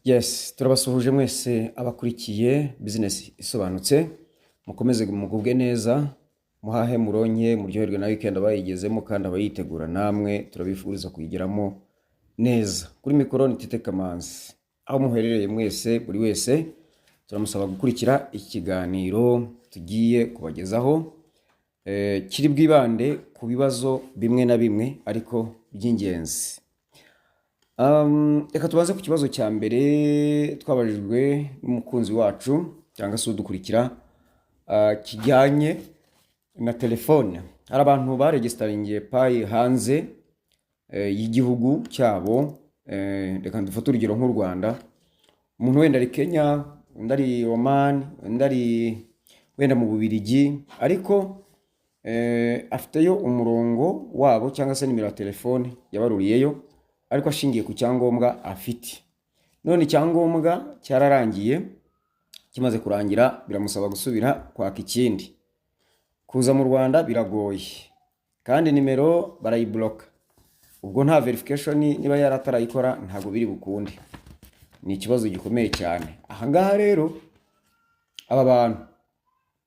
Yes, turabasuhuje mwese abakurikiye business isobanutse, mukomeze mugubwe neza, muhahe muronke muryoherwe na weekend abayigezemo kandi abayitegura namwe turabifuriza kuyigeramo neza. Kuri mikoro ni Tete Kamanzi. Aho muherereye mwese buri wese turamusaba gukurikira ikiganiro tugiye kubagezaho kiri bwibande ku bibazo bimwe na bimwe ariko by'ingenzi. Reka tubaze ku kibazo cya mbere twabajijwe n'umukunzi wacu cyangwa se udukurikira kijyanye na telefone. Hari abantu baregistaringiye payi hanze y'igihugu cyabo, reka dufate urugero nk'u Rwanda. Umuntu wenda ari Kenya, undi ari Oman, undi ari wenda mu Bubiligi, ariko afiteyo umurongo wabo cyangwa se nimero ya telefone yabaruriyeyo, ariko ashingiye ku cyangombwa afite. None icyangombwa cyararangiye, kimaze kurangira biramusaba gusubira kwaka ikindi. Kuza mu Rwanda biragoye kandi nimero barayibloka. Ubwo nta verification niba yaratarayikora ntago biri bukunde. Ni ikibazo gikomeye cyane. Aha ngaha rero aba bantu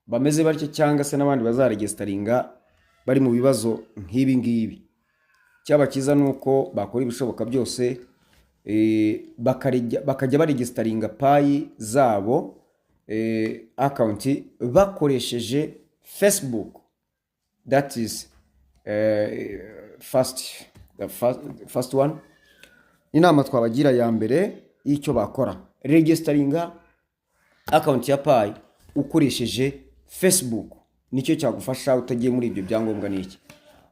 bameze batyo cyangwa se n'abandi bazaregistaringa bari mu bibazo nk'ibi ngibi, cyaba kiza nuko bakora ibishoboka byose bakajya baregistaringa payi zabo account bakoresheje Facebook. That is first one. Inama twabagira ya mbere y'icyo bakora, registaringa account ya payi ukoresheje Facebook. Nicyo cyagufasha utagiye muri ibyo byangombwa n'iki.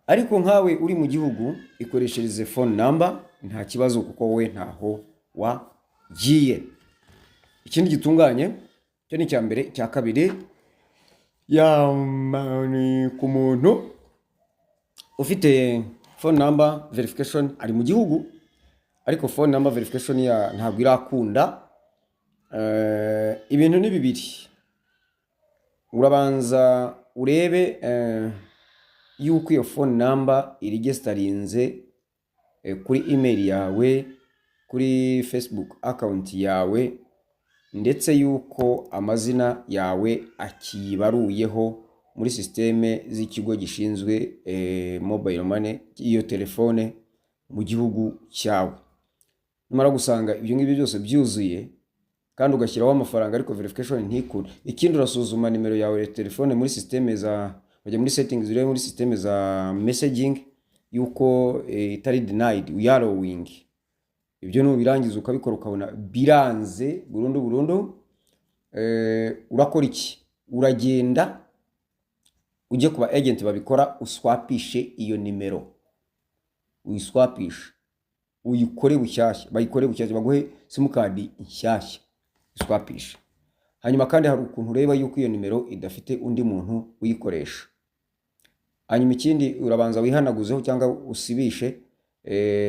Ariko nkawe uri mu gihugu ikoreshereze phone number, nta kibazo kuko we ntaho wagiye. Ikindi gitunganye cyo ni cya mbere. Cya kabiri, ni ku muntu ufite phone number verification ari mu gihugu ariko phone number verification ya ntabwo irakunda. Ibintu ni bibiri. Urabanza urebe yuko iyo phone number iregistarinze kuri email yawe, kuri Facebook account yawe, ndetse yuko amazina yawe akibaruyeho muri systeme z'ikigo gishinzwe mobile money iyo telefone mu gihugu cyawe. Numara gusanga ibyo ngibyo byose byuzuye kandi ugashyiraho amafaranga ariko verification ntikure, ikindi urasuzuma nimero yawe ya telefone muri systeme bajya muri settings ziri muri systeme za messaging yuko itari denied, yellowing. Ibyo nubirangiza ukabikora ukabona biranze burundu, urakora iki? Uragenda ujye kuba agent babikora, uswapishe iyo nimero, uyiswapishe, uyikore bushyashya, bayikore bushyashya, baguhe simukadi nshyashya, uswapishe. Hanyuma kandi hari ukuntu ureba yuko iyo nimero idafite undi muntu uyikoresha. Hanyuma ikindi urabanza wihanaguzeho cyangwa usibishe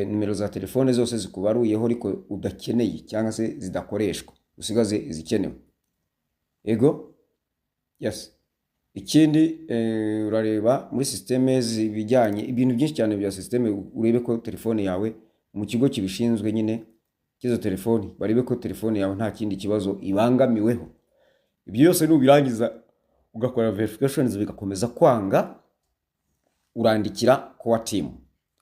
nimero za telefone zose zikubaruyeho ariko udakeneye cyangwa se zidakoreshwa, usigaze izikenewe. Ego? Yes. Ikindi urareba muri systeme zibijyanye ibintu byinshi cyane bya systeme, urebe ko telefone yawe mu kigo kibishinzwe nyine kizo telefone, barebe ko telefone yawe nta kindi kibazo ibangamiweho. Ibyo byose nubirangiza ugakora verifications bigakomeza kwanga, urandikira kwa team.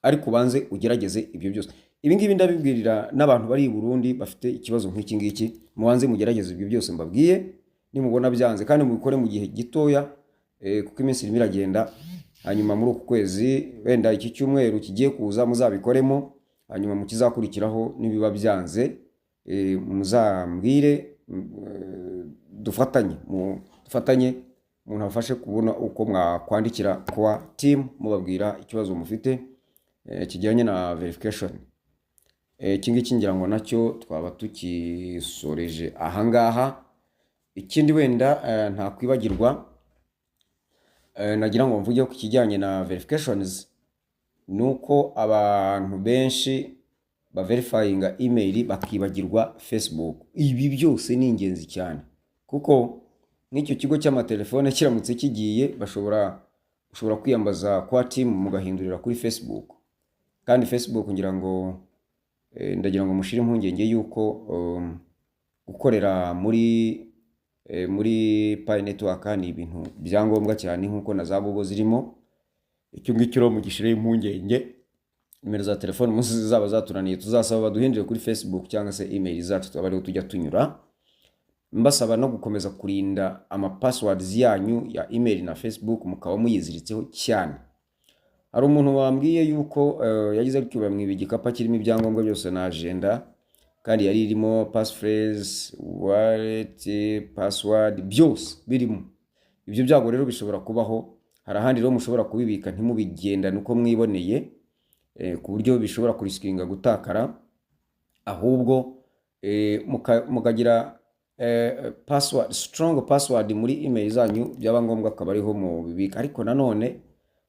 Ariko banze ugerageze ibyo byose. Ibi ngibi ndabibwirira n'abantu bari i Burundi bafite ikibazo nk'iki ngiki, mubanze mugerageze ibyo byose mbabwiye, nimubona byanze kandi mubikore mu gihe gitoya kuko iminsi irimo iragenda. Hanyuma muri uku kwezi wenda iki cyumweru kigiye kuza muzabikoremo, hanyuma mukizakurikiraho nibiba byanze muzambwire, dufatanye umuntu afashe kubona uko mwakwandikira kwa team mubabwira ikibazo mufite kijyanye na verification. Iki ngiki ngira ngo nacyo twaba tukisoreje aha ngaha. Ikindi wenda nta kwibagirwa, nagira ngo mvuge ku kijyanye na verifications, nuko abantu benshi ba verifyinga email bakibagirwa Facebook. Ibi byose ni ingenzi cyane kuko n'icyo kigo cy'amatelefone kiramutse kigiye ushobora kwiyambaza kwa team mugahindurira kuri Facebook. Kandi Facebook ngira ngo ndagira ngo mushire impungenge yuko gukorera muri Pi Network ni ibintu byangombwa cyane nk'uko na za Google zirimo. Icyo ngicyo rero mugishire impungenge. Nimero za telefone munsi zizaba zaturaniye tuzasaba baduhindure kuri Facebook cyangwa se email zacu twabariho tujya tunyura. Mbasaba no gukomeza kurinda passwords yanyu ya email na Facebook mukaba muyiziritseho cyane. Hari umuntu wambwiye yuko yagize ariko mu igikapu kirimo ibyangombwa byose na agenda kandi yari irimo passphrase, wallet, password byose birimo. Ibyo byago rero bishobora kubaho. Hari ahandi rero mushobora kubibika ntimubigendane uko mwiboneye ku buryo bishobora kurisikinga gutakara, ahubwo mukagira password, strong password muri email zanyu, byaba ngombwa akaba ariho mu bibika. Ariko nanone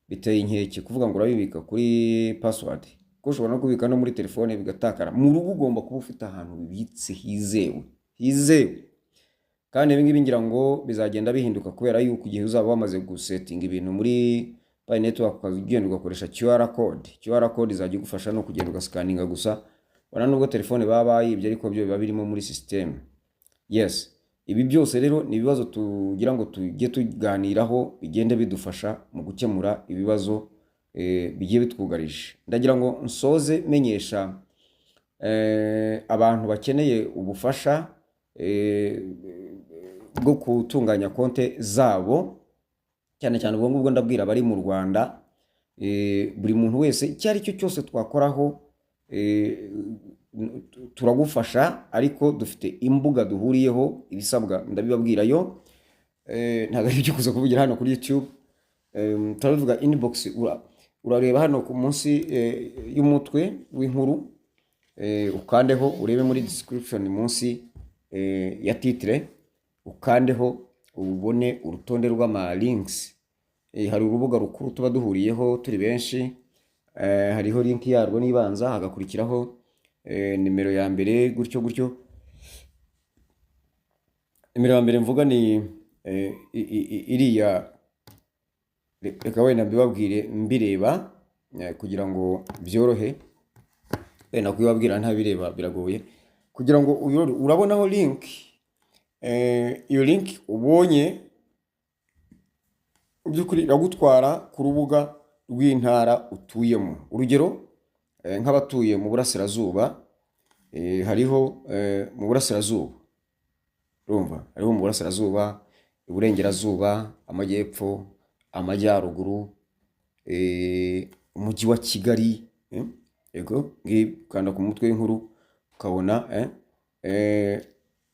biteye inkeke kuvuga ngo urabibika kuri password ko ushobora no kubika no muri telefone bigatakara. Mu rugo ugomba kuba ufite ahantu bibitse hizewe. Kandi ibi ngibi ngira ngo bizagenda bihinduka kubera yuko igihe uzaba wamaze gusetting ibintu muri Pi Network ukagenda ugakoresha QR code izajya igufasha no kugenda ugascanninga gusa. Wana nubwo telefone baba yibye ariko byo biba birimo muri system. Yes, ibi byose rero ni ibibazo tugira ngo tujye tuganiraho bigende bidufasha mu gukemura ibibazo bigiye bitwugarije. Ndagira ngo nsoze menyesha abantu bakeneye ubufasha bwo gutunganya konte zabo, cyane cyane ubwo ngubwo ndabwira bari mu Rwanda. Buri muntu wese icyari cyo cyose twakoraho turagufasha, ariko dufite imbuga duhuriyeho. Ibisabwa ndabibabwira yo, ntabwo ari byo kuza kuvugira hano kuri YouTube. Turavuga inbox, urareba hano ku munsi y'umutwe w'inkuru, ukandeho urebe muri description munsi ya titre, ukandeho ubone urutonde rw'ama links. Hari urubuga rukuru tuba duhuriyeho turi benshi, hariho link yarwo nibanza, hagakurikiraho nimero ya mbere gutyo. Nimero ya mbere mvuga ni iriya, reka wenda mbibabwire mbireba kugira ngo byorohe. Wenda kubibabwira ntabireba biragoye. Kugira ngo urabonaho link, iyo link ubonye byukuri iragutwara ku rubuga rw'intara utuyemo. Urugero nk'abatuye mu Burasirazuba, hariho mu Burasirazuba, urumva hariho mu Burasirazuba, Iburengerazuba, Amajyepfo, Amajyaruguru, umujyi wa Kigali. Yego kanda ku mutwe w'inkuru ukabona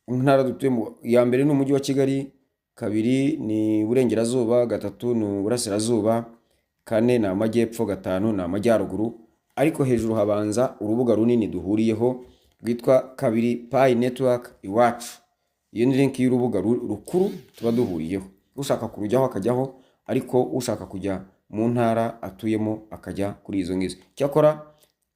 intara dutuyemo. Ya mbere ni umujyi wa Kigali, kabiri ni Iburengerazuba, gatatu ni Burasirazuba, kane ni Amajyepfo, gatanu ni Amajyaruguru. Ariko hejuru habanza urubuga runini duhuriyeho rwitwa kabiri Pi Network iwacu. Iyo ni link y'urubuga rukuru tuba duhuriyeho. Ushaka kurujyaho akajyaho, ariko ushaka kujya mu ntara atuyemo akajya kuri izo ngizo. Cyakora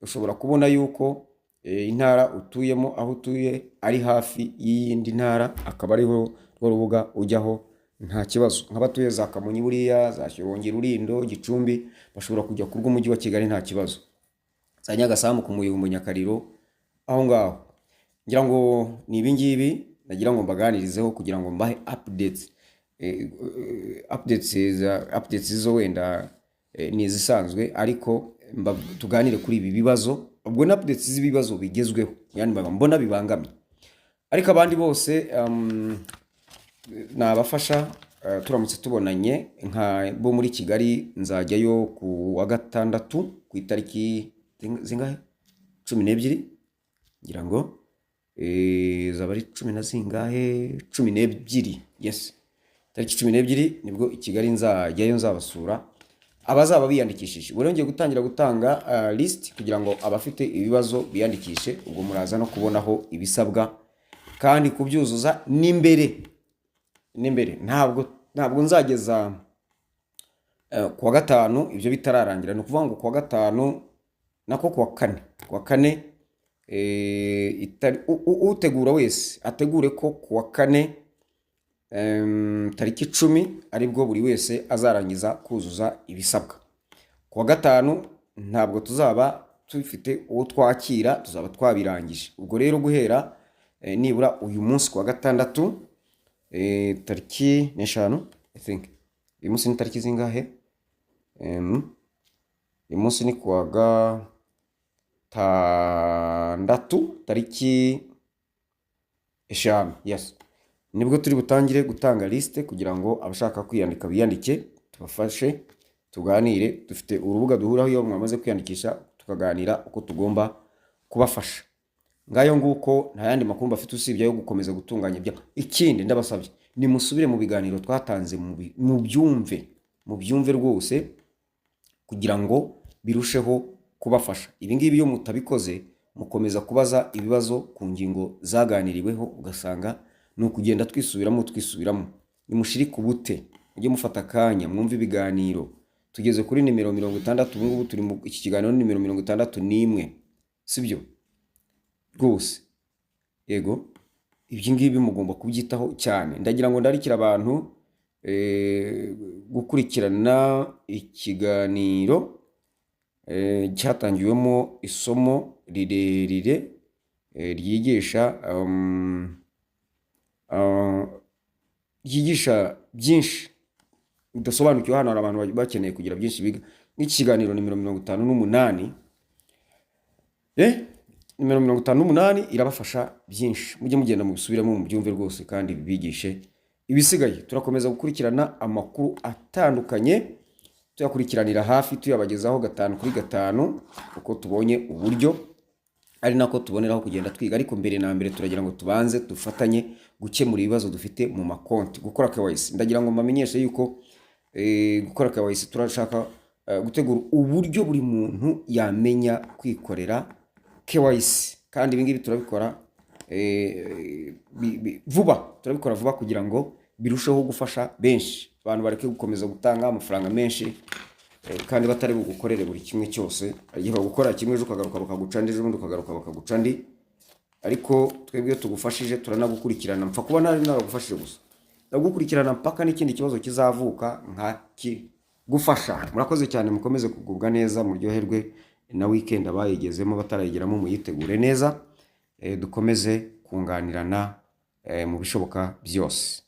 ushobora kubona yuko intara utuyemo aho utuye ari hafi y'iyindi ntara, akaba ariho rwo rubuga ujyaho nta kibazo. Nk'abatuye za Kamonyi buriya, za Shyorongi, Rulindo, Gicumbi bashobora kujya ku rw'umujyi wa Kigali nta kibazo. Za Nyagasambu, ku Muyumbu, Nyakariro, aho ngaho. Ngira ngo ni ibi ngibi nagira ngo mbaganirizeho kugira ngo mbahe updates zo wenda ni izisanzwe, ariko tuganire kuri ibi bibazo. Ubwo na updates z'ibibazo bigezweho, yani mbona bibangamye. Ariko abandi bose nabafasha. Turamutse tubonanye nka bo muri Kigali, nzajyayo ku wa gatandatu ku itariki zingahe 12 ngira ngo zaba ari 10 na zingahe 12. Yes, tariki 12 nibwo i Kigali nzajyayo, nzabasura. Abazaba biyandikishije burongeye gutangira gutanga list kugira ngo abafite ibibazo biyandikishe. Ubwo muraza no kubonaho ibisabwa kandi kubyuzuza n'imbere. Ntabwo nzageza ku wa gatanu ibyo bitararangira. Ni ukuvuga ngo ku wa gatanu nako ku wa kane utegura wese ategure ko ku wa kane tariki 10 aribwo buri wese azarangiza kuzuza ibisabwa. Ku wa gatanu ntabwo tuzaba tufite uwo twakira, tuzaba twabirangije. Ubwo rero guhera nibura uyu munsi kuwa gatandatu tariki n'eshanu I think uyu munsi ni tariki zingahe? Uyu munsi ni kuwa gatandatu tariki eshanu, yes, nibwo turi butangire gutanga liste kugira ngo abashaka kwiyandika biyandike, tubafashe tuganire. Dufite urubuga duhuraho iyo mwamaze kwiyandikisha tukaganira uko tugomba kubafasha. Ngayo nguko nta yandi makuru bafite usibye yo gukomeza gutunganya ibyo. Ikindi ndabasabye ni musubire mu biganiro twatanze mu byumve rwose kugira ngo birusheho kubafasha. Ibi ngibi iyo mutabikoze mukomeza kubaza ibibazo ku ngingo zaganiriweho ugasanga ni ukugenda twisubiramo. Nimushirike ubute, mujye mufata akanya mwumve ibiganiro. Tugeze kuri nimero 60, ubu ngubu turi mu iki kiganiro nimero 61, sibyo? Rwose yego, ibyo ngibi mugomba kubyitaho cyane. Ndagira ngo ndarikira abantu gukurikirana ikiganiro cyatangiwemo isomo rirerire ryigisha byinshi udasobanukiwe. Hano hari abantu bakeneye kugira byinshi biga. N'ikiganiro nimero 58 nimero 58 irabafasha byinshi. Mujye mugenda mubisubiramo mu byumve rwose kandi bibigishe. Ibisigaye turakomeza gukurikirana amakuru atandukanye, tuyakurikiranira hafi, tuyabagezaho 5 kuri 5 uko tubonye uburyo, ari nako tuboneraho kugenda twiga. Ariko mbere na mbere turagira ngo tubanze dufatanye gukemura ibibazo dufite mu makonti, gukora KYC. Ndagira ngo mbamenyeshe yuko gukora KYC turashaka gutegura uburyo buri muntu yamenya kwikorera KYC, kandi ibi ngibi turabikora turabikora vuba kugira ngo birusheho gufasha benshi. Abantu bareke gukomeza gutanga amafaranga menshi kandi batari bugukorere buri kimwe cyose. Igihe bagukora kimwe ejo ukagaruka bakaguca ndi, ejo bundi ukagaruka bakaguca ndi. Ariko twebwe tugufashije turanagukurikirana, mpfa kuba naragufashije gusa, ndagukurikirana mpaka n'ikindi kibazo kizavuka nkakigufasha. Murakoze cyane, mukomeze kugubwa neza, muryoherwe na weekend abayigezemo, batarayigeramo muyitegure neza. Dukomeze kunganirana mu bishoboka byose.